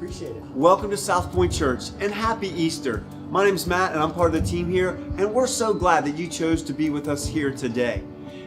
Appreciate it. Welcome to SouthPoint Church and happy Easter. My name's Matt and I'm part of the team here, and we're so glad that you chose to be with us here today.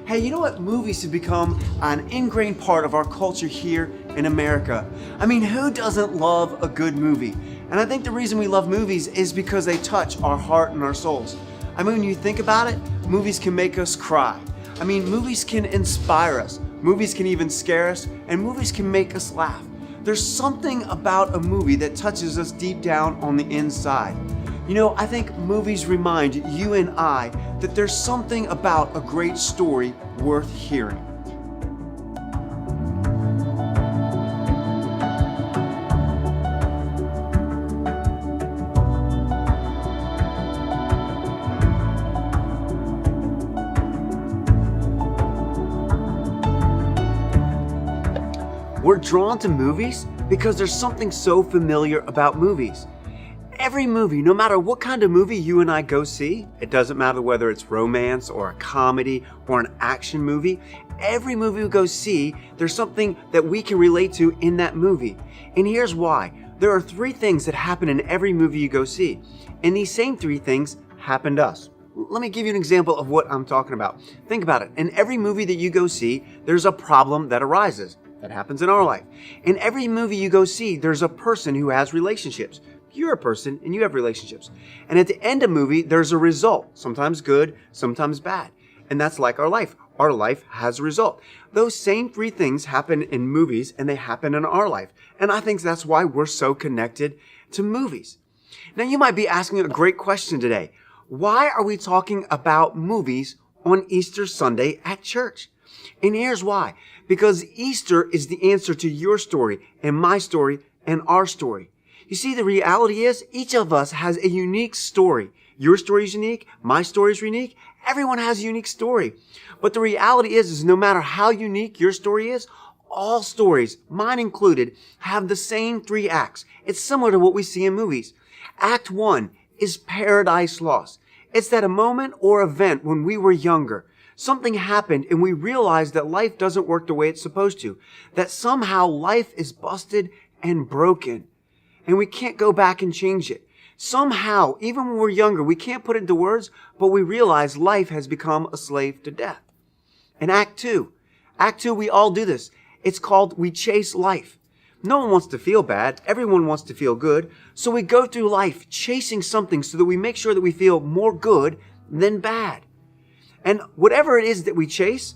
Hey, you know what? Movies have become an ingrained part of our culture here in America. I mean, who doesn't love a good movie? And I think the reason we love movies is because they touch our heart and our souls. I mean, when you think about it, movies can make us cry. I mean, movies can inspire us. Movies can even scare us, and movies can make us laugh. There's something about a movie that touches us deep down on the inside. You know, I think movies remind you and I that there's something about a great story worth hearing. We're drawn to movies because there's something so familiar about movies. Every movie, no matter what kind of movie you and I go see, it doesn't matter whether it's romance or a comedy or an action movie, every movie we go see, there's something that we can relate to in that movie. And here's why. There are three things that happen in every movie you go see. And these same three things happen to us. Let me give you an example of what I'm talking about. Think about it. In every movie that you go see, there's a problem that arises. That happens in our life. In every movie you go see, there's a person who has relationships. You're a person and you have relationships. And at the end of the movie, there's a result. Sometimes good, sometimes bad. And that's like our life. Our life has a result. Those same three things happen in movies and they happen in our life. And I think that's why we're so connected to movies. Now you might be asking a great question today. Why are we talking about movies on Easter Sunday at church? And here's why. Because Easter is the answer to your story and my story and our story. You see, the reality is each of us has a unique story. Your story is unique. My story is unique. Everyone has a unique story. But the reality is no matter how unique your story is, all stories, mine included, have the same three acts. It's similar to what we see in movies. Act 1 is Paradise Lost. It's that a moment or event when we were younger. Something happened and we realized that life doesn't work the way it's supposed to. That somehow life is busted and broken. And we can't go back and change it. Somehow, even when we're younger, we can't put it into words, but we realize life has become a slave to death. And Act 2, we all do this. It's called we chase life. No one wants to feel bad. Everyone wants to feel good. So we go through life chasing something so that we make sure that we feel more good than bad. And whatever it is that we chase,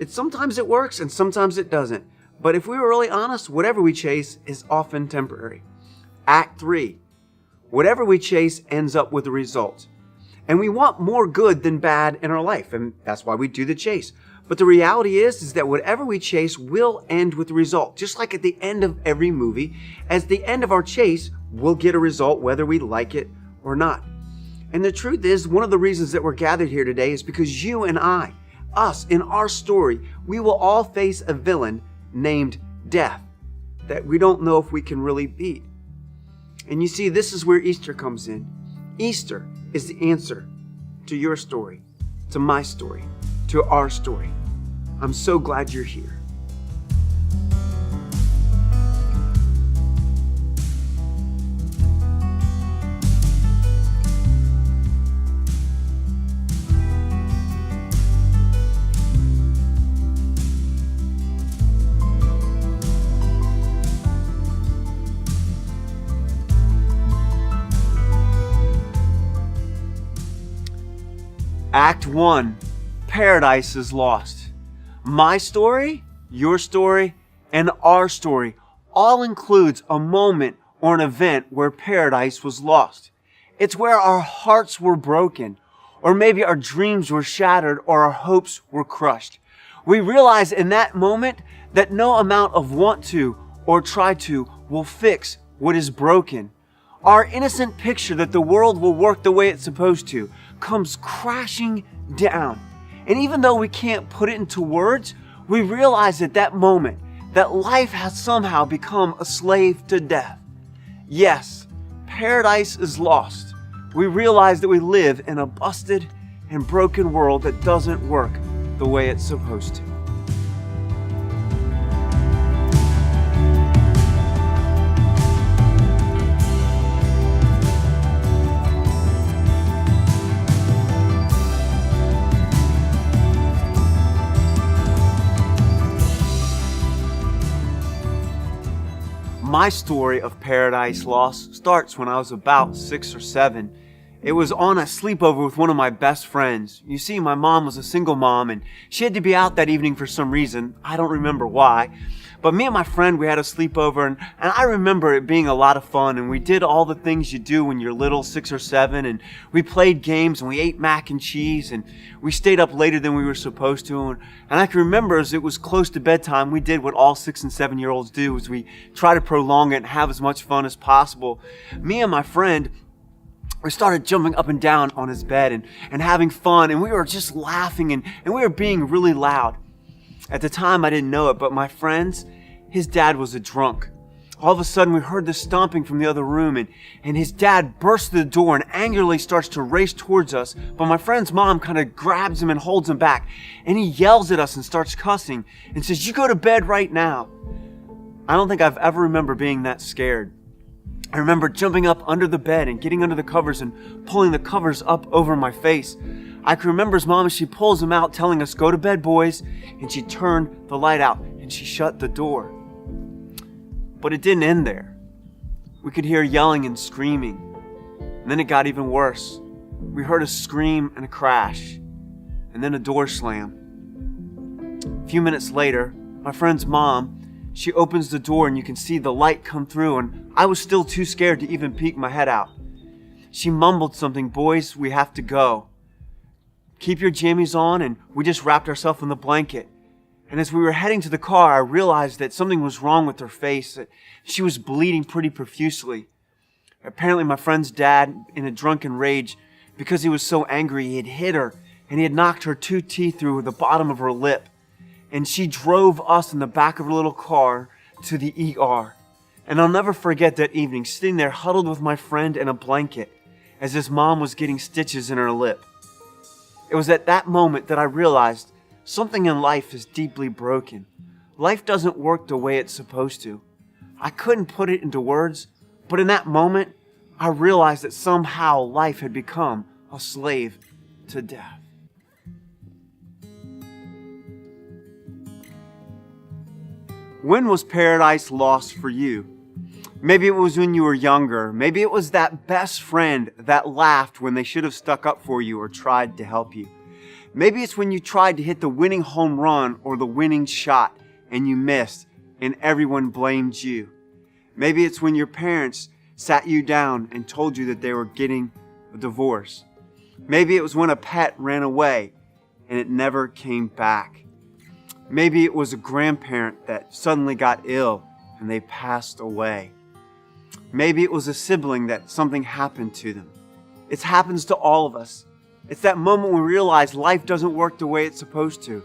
sometimes it works and sometimes it doesn't. But if we were really honest, whatever we chase is often temporary. Act 3, whatever we chase ends up with a result. And we want more good than bad in our life, and that's why we do the chase. But the reality is that whatever we chase will end with a result. Just like at the end of every movie, at the end of our chase, we'll get a result whether we like it or not. And the truth is, one of the reasons that we're gathered here today is because you and I, us, in our story, we will all face a villain named death that we don't know if we can really beat. And you see, this is where Easter comes in. Easter is the answer to your story, to my story, to our story. I'm so glad you're here. Act 1, Paradise is Lost. My story, your story, and our story all includes a moment or an event where paradise was lost. It's where our hearts were broken, or maybe our dreams were shattered, or our hopes were crushed. We realize in that moment that no amount of want to or try to will fix what is broken. Our innocent picture that the world will work the way it's supposed to comes crashing down. And even though we can't put it into words, we realize at that moment that life has somehow become a slave to death. Yes, paradise is lost. We realize that we live in a busted and broken world that doesn't work the way it's supposed to. My story of Paradise Lost starts when I was about 6 or 7. It was on a sleepover with one of my best friends. You see, my mom was a single mom and she had to be out that evening for some reason. I don't remember why. But me and my friend, we had a sleepover and I remember it being a lot of fun, and we did all the things you do when you're little, 6 or 7, and we played games and we ate mac and cheese and we stayed up later than we were supposed to. And I can remember as it was close to bedtime, we did what all 6 and 7-year-olds do, is we try to prolong it and have as much fun as possible. Me and my friend, we started jumping up and down on his bed and having fun, and we were just laughing and we were being really loud. At the time, I didn't know it, but my friend's, his dad was a drunk. All of a sudden, we heard the stomping from the other room, and his dad bursts through the door and angrily starts to race towards us, but my friend's mom kind of grabs him and holds him back, and he yells at us and starts cussing and says, "You go to bed right now." I don't think I've ever remembered being that scared. I remember jumping up under the bed and getting under the covers and pulling the covers up over my face. I can remember his mom as she pulls him out telling us, "Go to bed, boys," and she turned the light out and she shut the door. But it didn't end there. We could hear yelling and screaming, and then it got even worse. We heard a scream and a crash, and then a door slam. A few minutes later, my friend's mom, she opens the door and you can see the light come through, and I was still too scared to even peek my head out. She mumbled something, "Boys, we have to go. Keep your jammies on," and we just wrapped ourselves in the blanket. And as we were heading to the car, I realized that something was wrong with her face, that she was bleeding pretty profusely. Apparently my friend's dad, in a drunken rage, because he was so angry, he had hit her and he had knocked her 2 teeth through the bottom of her lip. And she drove us in the back of her little car to the ER. And I'll never forget that evening, sitting there huddled with my friend in a blanket as his mom was getting stitches in her lip. It was at that moment that I realized something in life is deeply broken. Life doesn't work the way it's supposed to. I couldn't put it into words, but in that moment, I realized that somehow life had become a slave to death. When was paradise lost for you? Maybe it was when you were younger. Maybe it was that best friend that laughed when they should have stuck up for you or tried to help you. Maybe it's when you tried to hit the winning home run or the winning shot and you missed and everyone blamed you. Maybe it's when your parents sat you down and told you that they were getting a divorce. Maybe it was when a pet ran away and it never came back. Maybe it was a grandparent that suddenly got ill and they passed away. Maybe it was a sibling that something happened to them. It happens to all of us. It's that moment when we realize life doesn't work the way it's supposed to.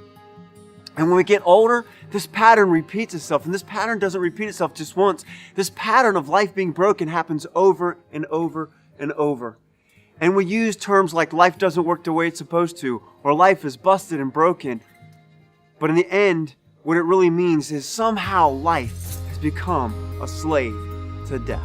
And when we get older, this pattern repeats itself. And this pattern doesn't repeat itself just once. This pattern of life being broken happens over and over and over. And we use terms like life doesn't work the way it's supposed to, or life is busted and broken. But in the end, what it really means is somehow life has become a slave to death.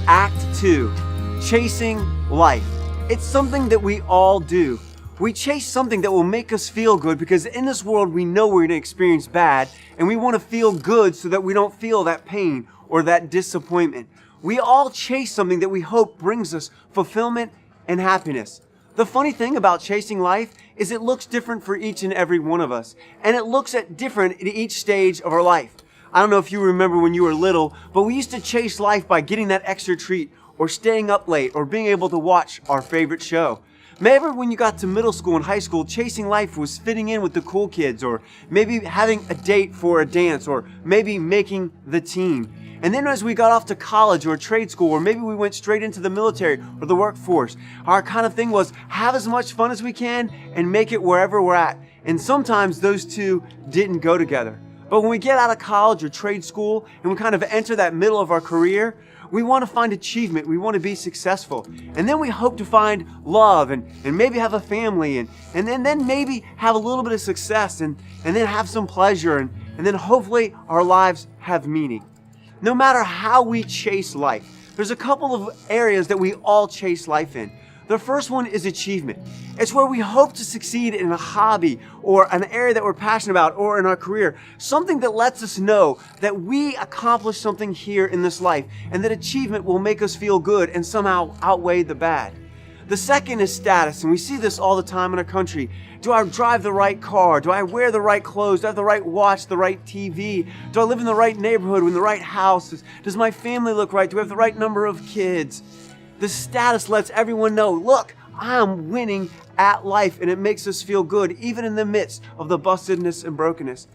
Act 2, chasing life. It's something that we all do. We chase something that will make us feel good because in this world we know we're going to experience bad, and we want to feel good so that we don't feel that pain or that disappointment. We all chase something that we hope brings us fulfillment and happiness. The funny thing about chasing life is it looks different for each and every one of us, and it looks at different at each stage of our life. I don't know if you remember when you were little, but we used to chase life by getting that extra treat or staying up late or being able to watch our favorite show. Maybe when you got to middle school and high school, chasing life was fitting in with the cool kids, or maybe having a date for a dance, or maybe making the team. And then as we got off to college or trade school, or maybe we went straight into the military or the workforce, our kind of thing was have as much fun as we can and make it wherever we're at. And sometimes those two didn't go together. But when we get out of college or trade school and we kind of enter that middle of our career, we want to find achievement. We want to be successful. And then we hope to find love and maybe have a family and then maybe have a little bit of success and then have some pleasure and then hopefully our lives have meaning. No matter how we chase life, there's a couple of areas that we all chase life in. The first one is achievement. It's where we hope to succeed in a hobby or an area that we're passionate about or in our career. Something that lets us know that we accomplished something here in this life and that achievement will make us feel good and somehow outweigh the bad. The second is status, and we see this all the time in our country. Do I drive the right car? Do I wear the right clothes? Do I have the right watch, the right TV? Do I live in the right neighborhood, in the right house? Does my family look right? Do we have the right number of kids? The status lets everyone know, look, I am winning at life, and it makes us feel good, even in the midst of the bustedness and brokenness.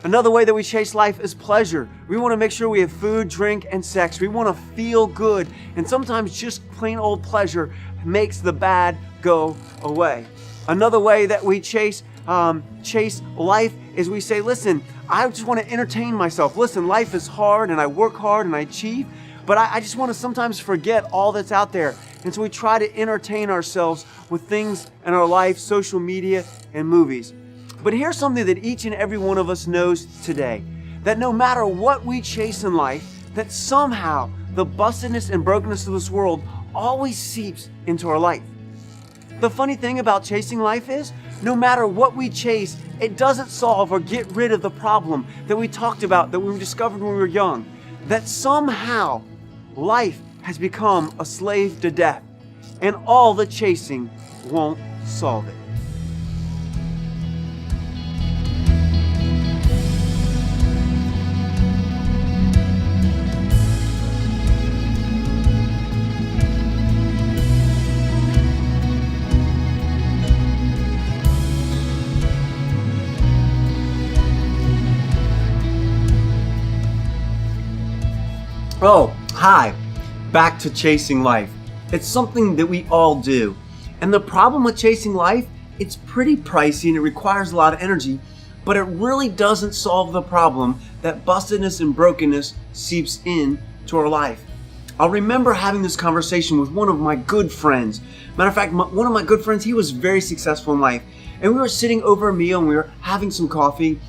Another way that we chase life is pleasure. We want to make sure we have food, drink, and sex. We want to feel good, and sometimes just plain old pleasure makes the bad go away. Another way that we chase life is we say, listen, I just want to entertain myself. Listen, life is hard, and I work hard, and I achieve, but I just want to sometimes forget all that's out there. And so we try to entertain ourselves with things in our life, social media, and movies. But here's something that each and every one of us knows today, that no matter what we chase in life, that somehow the bustedness and brokenness of this world always seeps into our life. The funny thing about chasing life is, no matter what we chase, it doesn't solve or get rid of the problem that we talked about, that we discovered when we were young, that somehow life has become a slave to death, and all the chasing won't solve it. Oh, hi. Back to chasing life. It's something that we all do. And the problem with chasing life, it's pretty pricey and it requires a lot of energy, but it really doesn't solve the problem that bustedness and brokenness seeps in to our life. I'll remember having this conversation with one of my good friends. Matter of fact, one of my good friends, he was very successful in life. And we were sitting over a meal and we were having some coffee.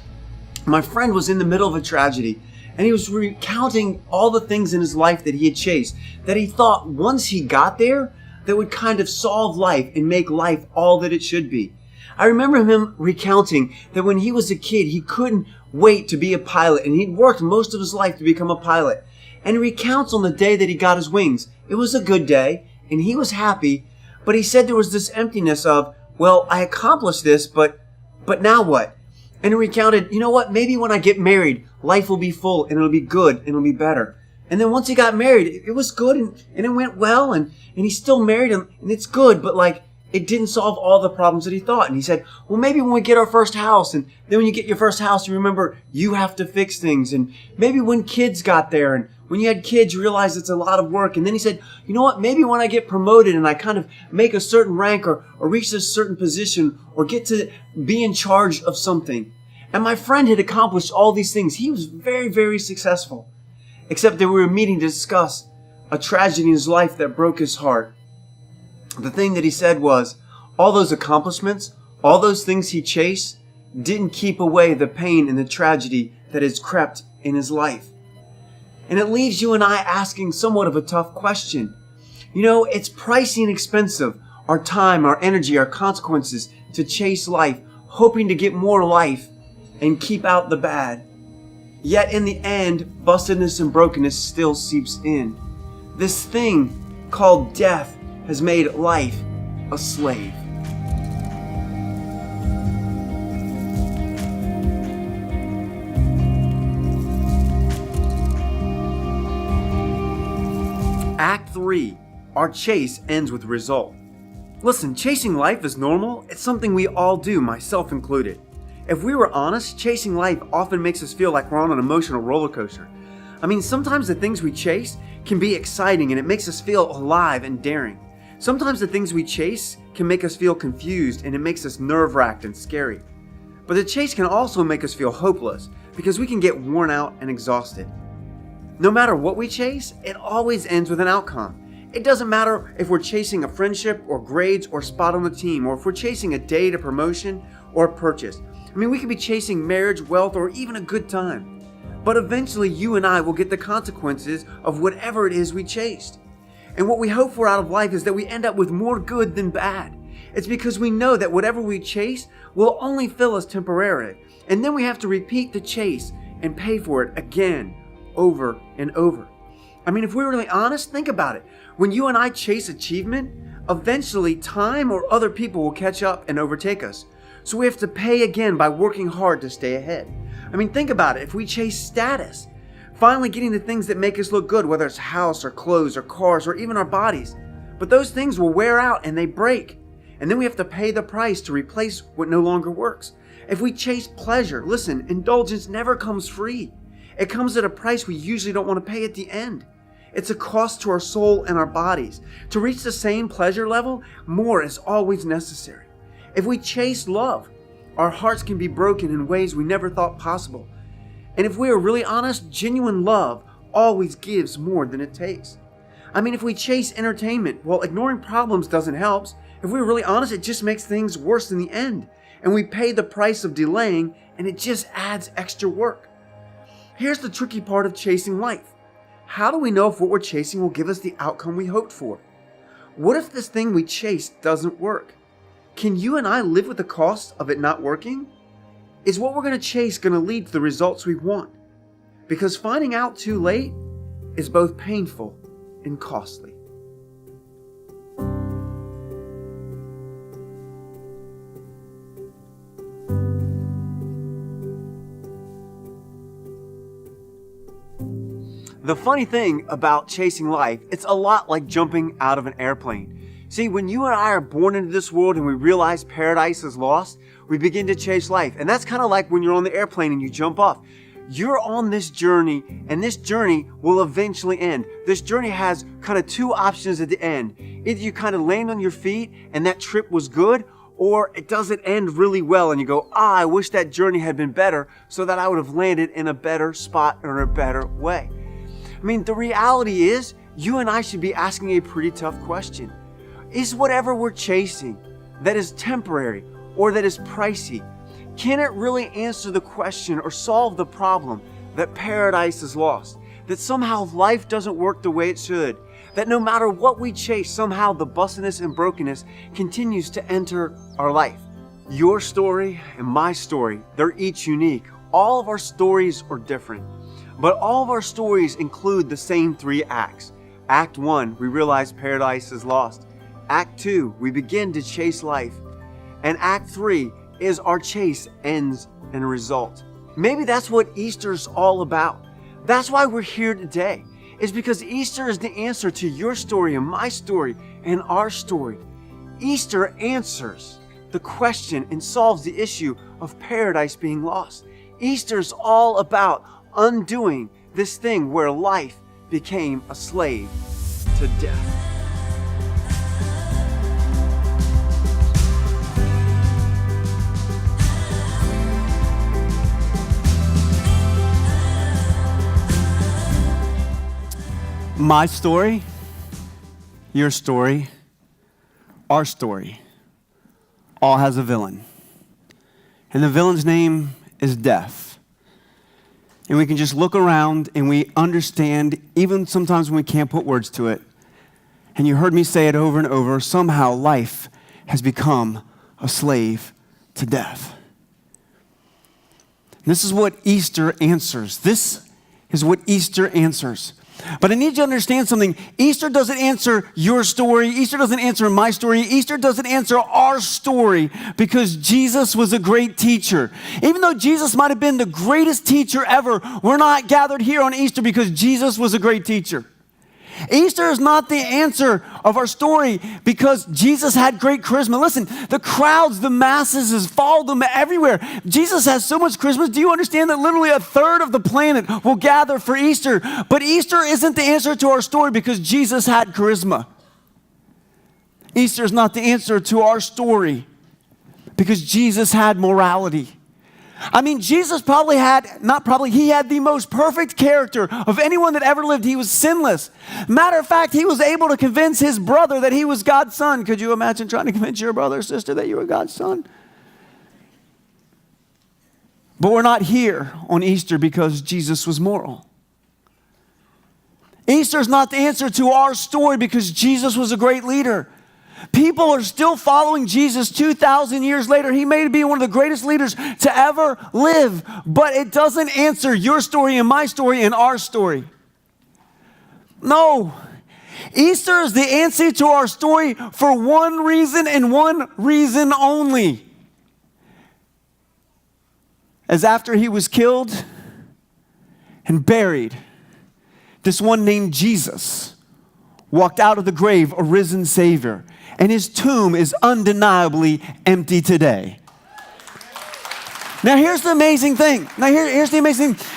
My friend was in the middle of a tragedy. And he was recounting all the things in his life that he had chased, that he thought once he got there, that would kind of solve life and make life all that it should be. I remember him recounting that when he was a kid, he couldn't wait to be a pilot, and he'd worked most of his life to become a pilot. And he recounts on the day that he got his wings. It was a good day, and he was happy, but he said there was this emptiness of, well, I accomplished this, but now what? And he recounted, you know what, maybe when I get married, life will be full and it'll be good and it'll be better. And then once he got married, it was good and it went well and he's still married and it's good, but like it didn't solve all the problems that he thought. And he said, well, maybe when we get our first house, and then when you get your first house, you remember you have to fix things. And maybe when kids got there and when you had kids, you realize it's a lot of work. And then he said, you know what, maybe when I get promoted and I kind of make a certain rank or reach a certain position or get to be in charge of something. And my friend had accomplished all these things. He was very, very successful. Except that we were meeting to discuss a tragedy in his life that broke his heart. The thing that he said was, all those accomplishments, all those things he chased, didn't keep away the pain and the tragedy that has crept in his life. And it leaves you and I asking somewhat of a tough question. You know, it's pricey and expensive, our time, our energy, our consequences to chase life, hoping to get more life and keep out the bad. Yet in the end, bustedness and brokenness still seeps in. This thing called death has made life a slave. Act 3. Our chase ends with a result. Listen, chasing life is normal. It's something we all do, myself included. If we were honest, chasing life often makes us feel like we're on an emotional roller coaster. I mean, sometimes the things we chase can be exciting and it makes us feel alive and daring. Sometimes the things we chase can make us feel confused and it makes us nerve-wracked and scary. But the chase can also make us feel hopeless because we can get worn out and exhausted. No matter what we chase, it always ends with an outcome. It doesn't matter if we're chasing a friendship or grades or spot on the team, or if we're chasing a date, a promotion, or a purchase. I mean, we could be chasing marriage, wealth, or even a good time. But eventually you and I will get the consequences of whatever it is we chased. And what we hope for out of life is that we end up with more good than bad. It's because we know that whatever we chase will only fill us temporarily. And then we have to repeat the chase and pay for it again, over and over. I mean, if we're really honest, think about it. When you and I chase achievement, eventually time or other people will catch up and overtake us. So we have to pay again by working hard to stay ahead. I mean, think about it. If we chase status, finally getting the things that make us look good, whether it's house or clothes or cars or even our bodies, but those things will wear out and they break. And then we have to pay the price to replace what no longer works. If we chase pleasure, listen, indulgence never comes free. It comes at a price we usually don't want to pay at the end. It's a cost to our soul and our bodies. To reach the same pleasure level, more is always necessary. If we chase love, our hearts can be broken in ways we never thought possible. And if we are really honest, genuine love always gives more than it takes. I mean, if we chase entertainment, well, ignoring problems doesn't help. If we're really honest, it just makes things worse in the end. And we pay the price of delaying, and it just adds extra work. Here's the tricky part of chasing life. How do we know if what we're chasing will give us the outcome we hoped for? What if this thing we chase doesn't work? Can you and I live with the cost of it not working? Is what we're going to chase going to lead to the results we want? Because finding out too late is both painful and costly. The funny thing about chasing life, it's a lot like jumping out of an airplane. See, when you and I are born into this world and we realize paradise is lost, we begin to chase life. And that's kind of like when you're on the airplane and you jump off. You're on this journey, and this journey will eventually end. This journey has kind of two options at the end. Either you kind of land on your feet and that trip was good, or it doesn't end really well and you go, I wish that journey had been better so that I would have landed in a better spot or a better way. I mean, the reality is, you and I should be asking a pretty tough question. Is whatever we're chasing that is temporary or that is pricey, can it really answer the question or solve the problem that paradise is lost? That somehow life doesn't work the way it should? That no matter what we chase, somehow the bussiness and brokenness continues to enter our life? Your story and my story, they're each unique. All of our stories are different. But all of our stories include the same three acts. Act 1, we realize paradise is lost. Act 2, we begin to chase life. And Act 3 is our chase ends in a result. Maybe that's what Easter's all about. That's why we're here today. It's because Easter is the answer to your story and my story and our story. Easter answers the question and solves the issue of paradise being lost. Easter's all about undoing this thing where life became a slave to death. My story, your story, our story, all has a villain. And the villain's name is death. And we can just look around and we understand, even sometimes when we can't put words to it. And you heard me say it over and over, somehow life has become a slave to death. And this is what Easter answers. This is what Easter answers. But I need you to understand something. Easter doesn't answer your story. Easter doesn't answer my story. Easter doesn't answer our story because Jesus was a great teacher. Even though Jesus might have been the greatest teacher ever, we're not gathered here on Easter because Jesus was a great teacher. Easter is not the answer of our story because Jesus had great charisma. Listen, the crowds, the masses has followed him everywhere. Jesus has so much charisma. Do you understand that literally a third of the planet will gather for Easter? But Easter isn't the answer to our story because Jesus had charisma. Easter is not the answer to our story because Jesus had morality. I mean, Jesus he had the most perfect character of anyone that ever lived. He was sinless. Matter of fact, he was able to convince his brother that he was God's son. Could you imagine trying to convince your brother or sister that you were God's son? But we're not here on Easter because Jesus was moral. Easter is not the answer to our story because Jesus was a great leader. People are still following Jesus 2,000 years later. He may be one of the greatest leaders to ever live, but it doesn't answer your story and my story and our story. No. Easter is the answer to our story for one reason and one reason only. As after he was killed and buried, this one named Jesus walked out of the grave, a risen Savior, and his tomb is undeniably empty today. Now here's the amazing thing. Here's the amazing thing.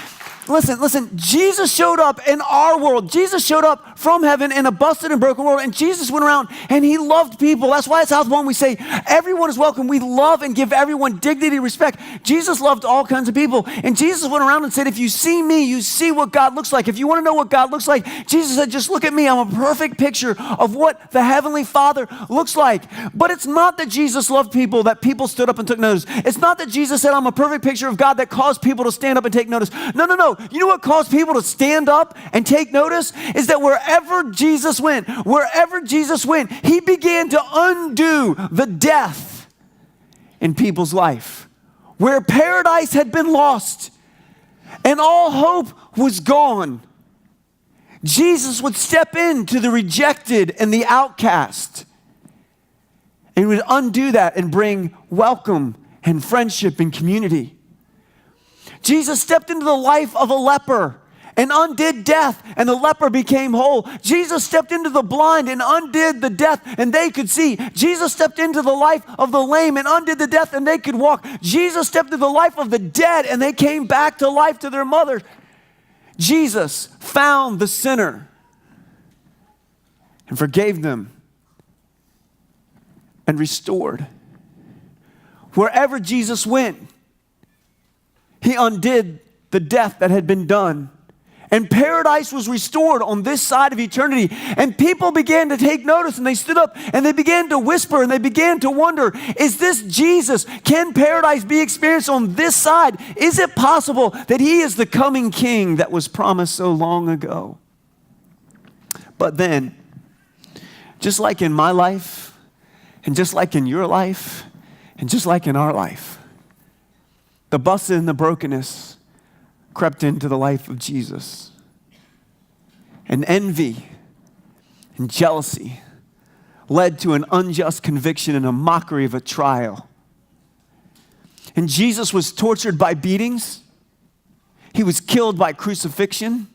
Listen, Jesus showed up in our world. Jesus showed up from heaven in a busted and broken world, and Jesus went around and he loved people. That's why at SouthPoint we say everyone is welcome. We love and give everyone dignity, respect. Jesus loved all kinds of people, and Jesus went around and said, if you see me, you see what God looks like. If you want to know what God looks like, Jesus said, just look at me. I'm a perfect picture of what the Heavenly Father looks like. But it's not that Jesus loved people, that people stood up and took notice. It's not that Jesus said, I'm a perfect picture of God that caused people to stand up and take notice. No. You know what caused people to stand up and take notice? Is that wherever Jesus went, he began to undo the death in people's life. Where paradise had been lost and all hope was gone, Jesus would step into the rejected and the outcast, and he would undo that and bring welcome and friendship and community. Jesus stepped into the life of a leper and undid death, and the leper became whole. Jesus stepped into the blind and undid the death, and they could see. Jesus stepped into the life of the lame and undid the death, and they could walk. Jesus stepped into the life of the dead, and they came back to life to their mother. Jesus found the sinner and forgave them and restored. Wherever Jesus went, he undid the death that had been done. And paradise was restored on this side of eternity. And people began to take notice, and they stood up and they began to whisper and they began to wonder, is this Jesus? Can paradise be experienced on this side? Is it possible that he is the coming king that was promised so long ago? But then, just like in my life, and just like in your life, and just like in our life, the busted and the brokenness crept into the life of Jesus. And envy and jealousy led to an unjust conviction and a mockery of a trial. And Jesus was tortured by beatings. He was killed by crucifixion.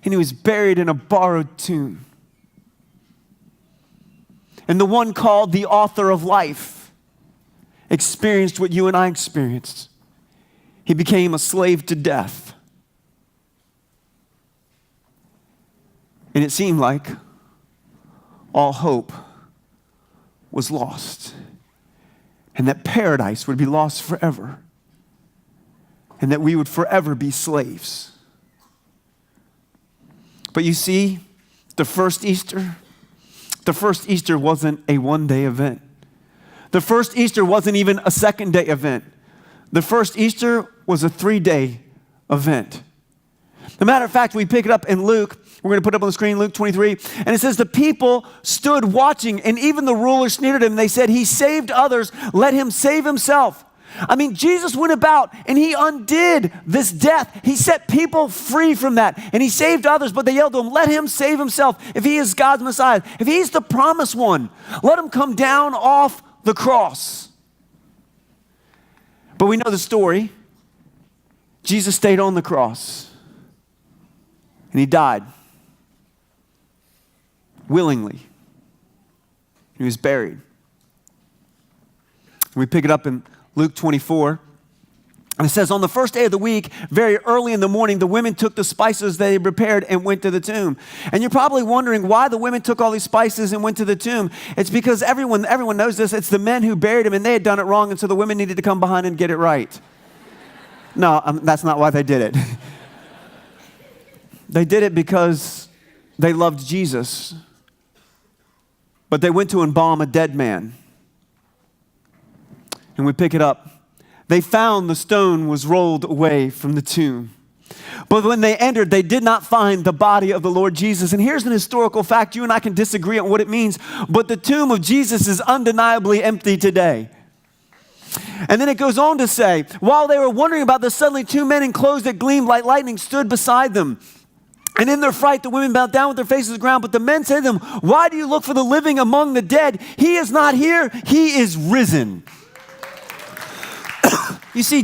And he was buried in a borrowed tomb. And the one called the author of life experienced what you and I experienced. He became a slave to death. And it seemed like all hope was lost. And that paradise would be lost forever. And that we would forever be slaves. But you see, the first Easter wasn't a one-day event. The first Easter wasn't even a second-day event. The first Easter was a 3-day event. As a matter of fact, we pick it up in Luke. We're going to put it up on the screen, Luke 23. And it says, the people stood watching, and even the rulers sneered at him. They said, he saved others, let him save himself. I mean, Jesus went about and he undid this death. He set people free from that, and he saved others, but they yelled to him, let him save himself. If he is God's Messiah, if he's the promised one, let him come down off the cross. But we know the story. Jesus stayed on the cross and he died willingly. He was buried. We pick it up in Luke 24. And it says, on the first day of the week, very early in the morning, the women took the spices they had prepared and went to the tomb. And you're probably wondering why the women took all these spices and went to the tomb. It's because everyone knows this. It's the men who buried him, and they had done it wrong, and so the women needed to come behind and get it right. No, that's not why they did it. They did it because they loved Jesus. But they went to embalm a dead man. And we pick it up. They found the stone was rolled away from the tomb. But when they entered, they did not find the body of the Lord Jesus. And here's an historical fact. You and I can disagree on what it means, but the tomb of Jesus is undeniably empty today. And then it goes on to say, while they were wondering about this, suddenly two men in clothes that gleamed like lightning stood beside them. And in their fright, the women bowed down with their faces to the ground. But the men said to them, why do you look for the living among the dead? He is not here. He is risen. You see,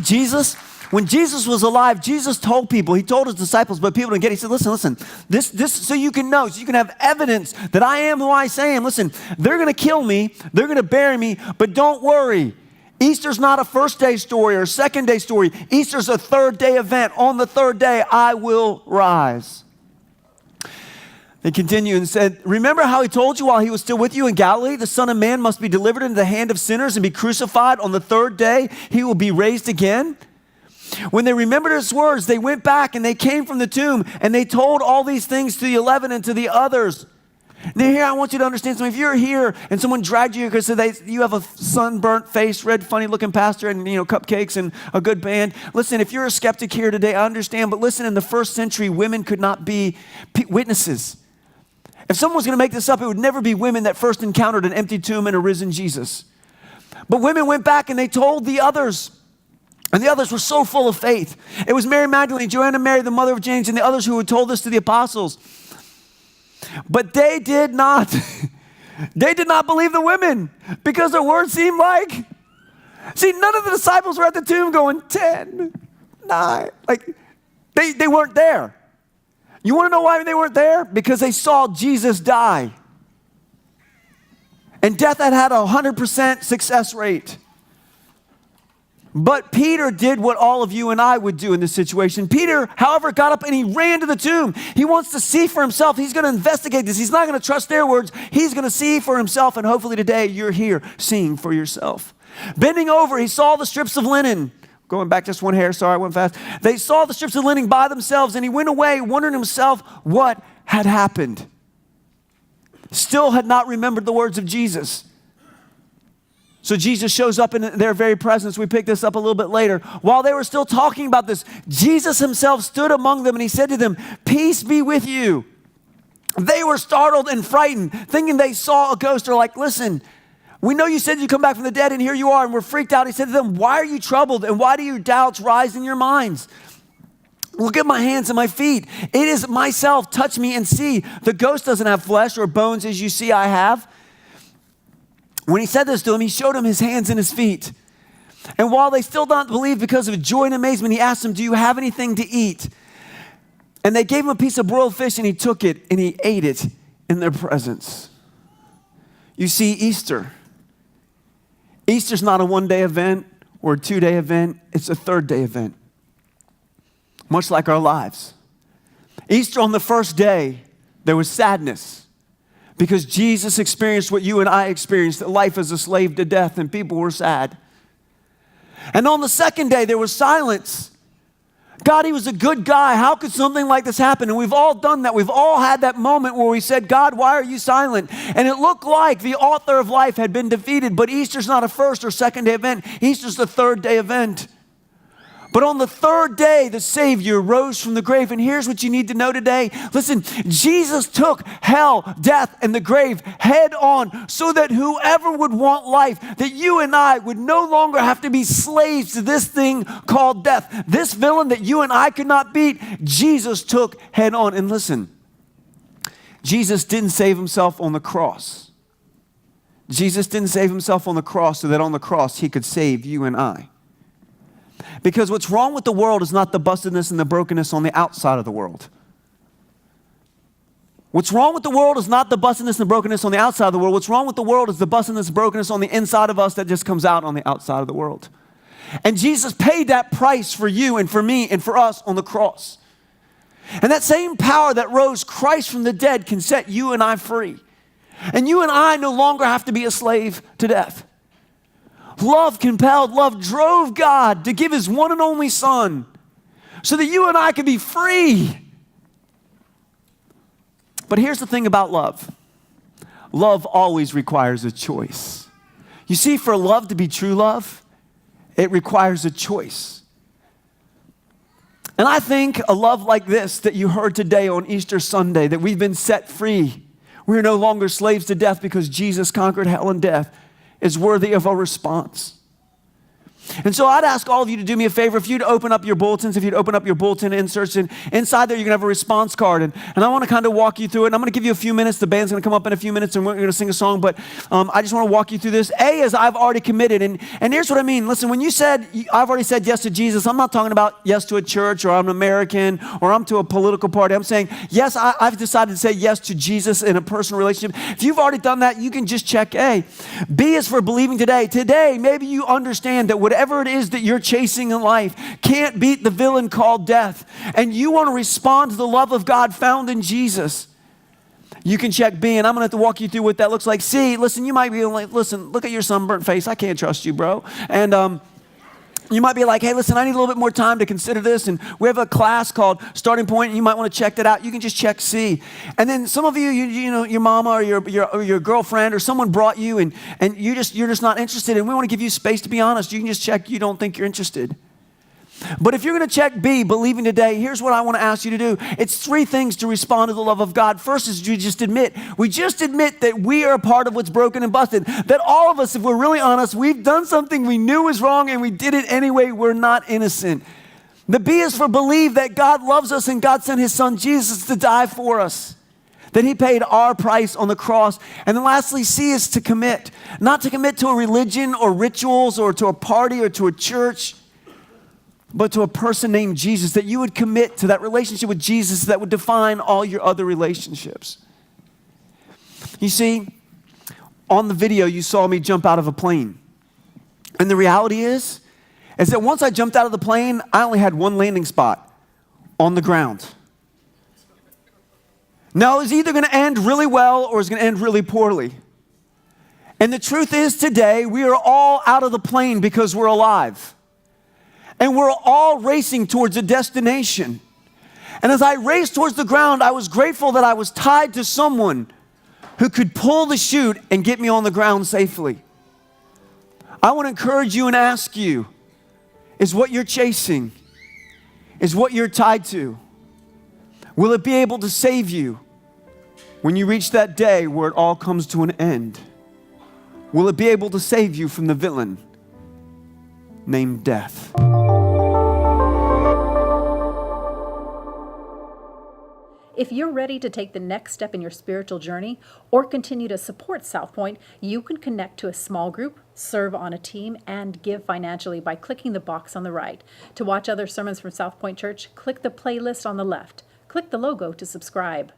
when Jesus was alive, Jesus told people, he told his disciples, but people didn't get it. He said, listen, this so you can know, so you can have evidence that I am who I say I am. Listen, they're going to kill me. They're going to bury me, but don't worry. Easter's not a first day story or a second day story. Easter's a third day event. On the third day, I will rise. They continued and said, remember how he told you while he was still with you in Galilee, the Son of Man must be delivered into the hand of sinners and be crucified. On the third day, he will be raised again. When they remembered his words, they went back and they came from the tomb and they told all these things to the 11 and to the others. Now here, I want you to understand something. If you're here and someone dragged you because you have a sunburnt face, red, funny-looking pastor, and cupcakes and a good band. Listen, if you're a skeptic here today, I understand. But listen, in the first century, women could not be witnesses. If someone was going to make this up, it would never be women that first encountered an empty tomb and a risen Jesus. But women went back and they told the others. And the others were so full of faith. It was Mary Magdalene, Joanna, Mary, the mother of James, and the others who had told this to the apostles. But they did not believe the women because their words seemed like, see, none of the disciples were at the tomb going 10, 9. Like, they weren't there. You want to know why they weren't there? Because they saw Jesus die. And death had a 100% success rate. But Peter did what all of you and I would do in this situation. Peter, however, got up and he ran to the tomb. He wants to see for himself. He's going to investigate this. He's not going to trust their words. He's going to see for himself. And hopefully today you're here seeing for yourself. Bending over, he saw the strips of linen. Going back just one hair, sorry, I went fast. They saw the strips of linen by themselves, and he went away wondering himself what had happened. Still had not remembered the words of Jesus. So Jesus shows up in their very presence. We pick this up a little bit later. While they were still talking about this, Jesus himself stood among them, and he said to them, peace be with you. They were startled and frightened, thinking they saw a ghost. They're like, listen, we know you said you'd come back from the dead, and here you are, and we're freaked out. He said to them, why are you troubled, and why do your doubts rise in your minds? Look at my hands and my feet. It is myself. Touch me and see. The ghost doesn't have flesh or bones as you see I have. When he said this to him, he showed him his hands and his feet. And while they still don't believe because of joy and amazement, he asked them, do you have anything to eat? And they gave him a piece of broiled fish, and he took it and he ate it in their presence. You see, Easter's not a one-day event or a two-day event. It's a third-day event, much like our lives. Easter, on the first day, there was sadness because Jesus experienced what you and I experienced, that life as a slave to death, and people were sad. And on the second day, there was silence. God, he was a good guy. How could something like this happen? And we've all done that. We've all had that moment where we said, God, why are you silent? And it looked like the author of life had been defeated. But Easter's not a first or second day event. Easter's the third day event. But on the third day, the Savior rose from the grave. And here's what you need to know today. Listen, Jesus took hell, death, and the grave head on so that whoever would want life, that you and I would no longer have to be slaves to this thing called death. This villain that you and I could not beat, Jesus took head on. And listen, Jesus didn't save himself on the cross. Jesus didn't save himself on the cross so that on the cross he could save you and I. Because what's wrong with the world is not the bustedness and the brokenness on the outside of the world. What's wrong with the world is not the bustedness and the brokenness on the outside of the world. What's wrong with the world is the bustedness and brokenness on the inside of us that just comes out on the outside of the world. And Jesus paid that price for you and for me and for us on the cross. And that same power that rose Christ from the dead can set you and I free. And you and I no longer have to be a slave to death. Love compelled, love drove God to give his one and only Son so that you and I could be free. But here's the thing about love. Love always requires a choice. You see, for love to be true love, it requires a choice. And I think a love like this that you heard today on Easter Sunday, that we've been set free, we are no longer slaves to death because Jesus conquered hell and death, is worthy of a response. And so I'd ask all of you to do me a favor. If you'd open up your bulletins, if you'd open up your bulletin inserts, and inside there you're going to have a response card. And I want to kind of walk you through it. And I'm going to give you a few minutes. The band's going to come up in a few minutes and we're going to sing a song. But I just want to walk you through this. A is I've already committed. And here's what I mean. Listen, when you said, I've already said yes to Jesus, I'm not talking about yes to a church or I'm an American or I'm to a political party. I'm saying, yes, I've decided to say yes to Jesus in a personal relationship. If you've already done that, you can just check A. B is for believing today. Today, maybe you understand that whatever it is that you're chasing in life can't beat the villain called death, and you want to respond to the love of God found in Jesus. You can check B, and I'm going to have to walk you through what that looks like. C, listen, you might be like, listen, look at your sunburnt face. I can't trust you, bro. And you might be like, hey, listen, I need a little bit more time to consider this. And we have a class called Starting Point, and you might want to check that out. You can just check C. And then some of you know, your mama or your girlfriend or someone brought you, and you're just not interested. And we want to give you space to be honest. You can just check you don't think you're interested. But if you're going to check B, believing today, here's what I want to ask you to do. It's 3 things to respond to the love of God. First is we just admit that we are a part of what's broken and busted. That all of us, if we're really honest, we've done something we knew was wrong and we did it anyway. We're not innocent. The B is for believe that God loves us and God sent his son Jesus to die for us. That he paid our price on the cross. And then lastly, C is to commit. Not to commit to a religion or rituals or to a party or to a church, but to a person named Jesus, that you would commit to that relationship with Jesus that would define all your other relationships. You see, on the video, you saw me jump out of a plane. And the reality is that once I jumped out of the plane, I only had one landing spot on the ground. Now, it's either going to end really well or it's going to end really poorly. And the truth is today, we are all out of the plane because we're alive. And we're all racing towards a destination. And as I raced towards the ground, I was grateful that I was tied to someone who could pull the chute and get me on the ground safely. I want to encourage you and ask you, is what you're chasing, is what you're tied to, will it be able to save you when you reach that day where it all comes to an end? Will it be able to save you from the villain named death? If you're ready to take the next step in your spiritual journey or continue to support SouthPoint, you can connect to a small group, serve on a team, and give financially by clicking the box on the right. To watch other sermons from SouthPoint Church, click the playlist on the left. Click the logo to subscribe.